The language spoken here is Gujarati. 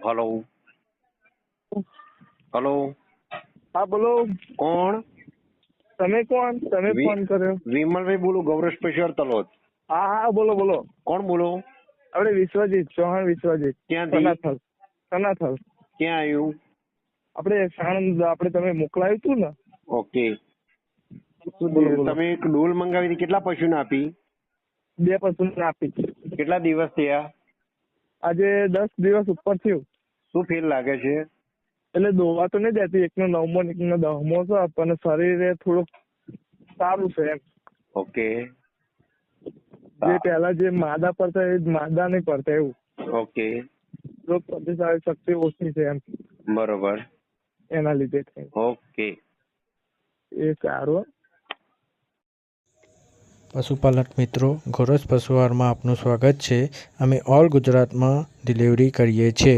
हेलो हेलो हाँ बोलो। કોણ? તમે કોણ? તમે ફોન કર્યો? વિમલભાઈ બોલું, ગૌરેશ પેશિયર તલોદ. હા હા બોલો બોલો. કોણ બોલો? આપણે વિશ્વજીત ચૌહાણ. વિશ્વજીત ક્યાંથી? સનાથલ. ક્યાં આવ્યું? આપણે સાણંદ. આપણે તમે મોકલાયું હતું ને. ઓકે. બોલો બોલો. તમે એક ડોલ મંગાવી હતી, કેટલા પશુને આપી? 2 પર્સન્ટ આપી. કેટલા દિવસ થયા? આજે 10 દિવસ ઉપર થયું. શું ફેર લાગે છે? એટલે દોવા તો નહીં દેતી. 1નો 9મો ને 1નો 10મો છે, પણ શરીરે થોડુંક સારું છે એમ. ઓકે. જે પહેલા જે માદા પડતા એ માદા નહીં પડતા એવું. ઓકે. રોગ પ્રતિકારક શક્તિ ઓછી છે એમ. બરોબર. એના લીધે થાય. ઓકે. એ સારું. પશુપાલક મિત્રો, ગૌરેશ પશુઆહારમાં આપનું સ્વાગત છે. અમે ઓલ ગુજરાતમાં ડિલિવરી કરીએ છીએ.